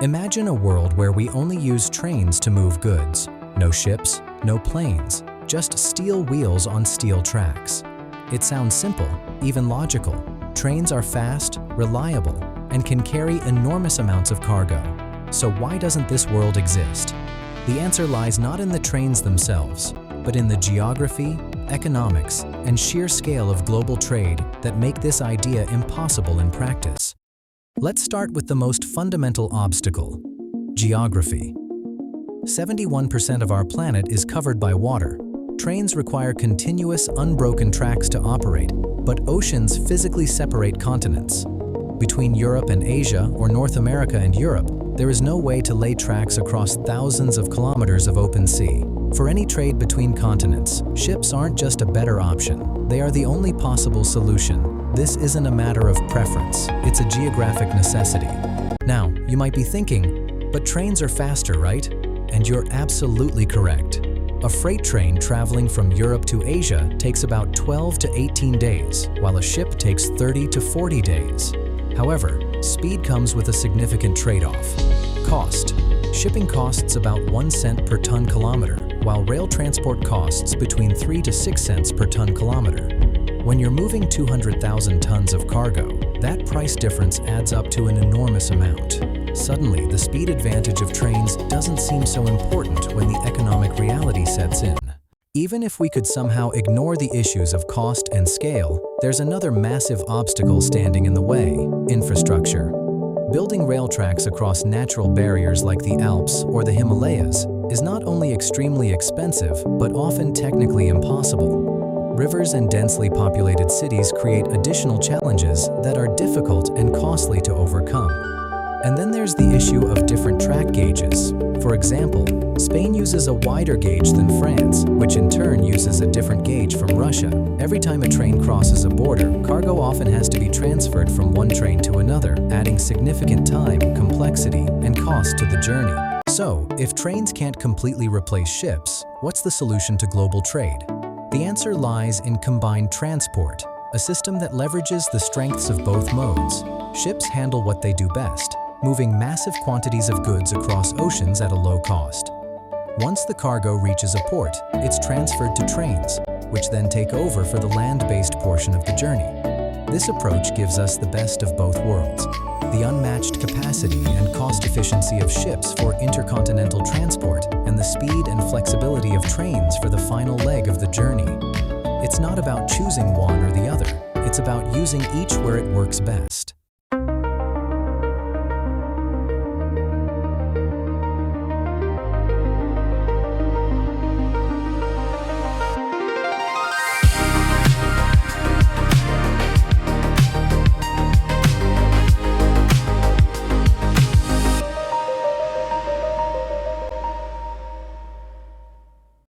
Imagine a world where we only use trains to move goods. No ships, no planes, just steel wheels on steel tracks. It sounds simple, even logical. Trains are fast, reliable, and can carry enormous amounts of cargo. So why doesn't this world exist? The answer lies not in the trains themselves, but in the geography, economics, and sheer scale of global trade that make this idea impossible in practice. Let's start with the most fundamental obstacle: geography. 71% of our planet is covered by water. Trains require continuous, unbroken tracks to operate, but oceans physically separate continents. Between Europe and Asia, or North America and Europe, there is no way to lay tracks across thousands of kilometers of open sea. For any trade between continents, ships aren't just a better option. They are the only possible solution. This isn't a matter of preference, it's a geographic necessity. Now, you might be thinking, but trains are faster, right? And you're absolutely correct. A freight train traveling from Europe to Asia takes about 12 to 18 days, while a ship takes 30 to 40 days. However, speed comes with a significant trade-off: cost. Shipping costs about 1 cent per ton kilometer, while rail transport costs between 3 to 6 cents per ton kilometer. When you're moving 200,000 tons of cargo, that price difference adds up to an enormous amount. Suddenly, the speed advantage of trains doesn't seem so important when the economic reality sets in. Even if we could somehow ignore the issues of cost and scale, there's another massive obstacle standing in the way: infrastructure. Building rail tracks across natural barriers like the Alps or the Himalayas is not only extremely expensive, but often technically impossible. Rivers and densely populated cities create additional challenges that are difficult and costly to overcome. And then there's the issue of different track gauges. For example, Spain uses a wider gauge than France, which in turn uses a different gauge from Russia. Every time a train crosses a border, cargo often has to be transferred from one train to another, adding significant time, complexity, and cost to the journey. So, if trains can't completely replace ships, what's the solution to global trade? The answer lies in combined transport, a system that leverages the strengths of both modes. Ships handle what they do best: moving massive quantities of goods across oceans at a low cost. Once the cargo reaches a port, it's transferred to trains, which then take over for the land-based portion of the journey. This approach gives us the best of both worlds: the unmatched capacity and cost efficiency of ships for intercontinental transport, and the speed and flexibility of trains for the final leg of the journey. It's not about choosing one or the other, it's about using each where it works best.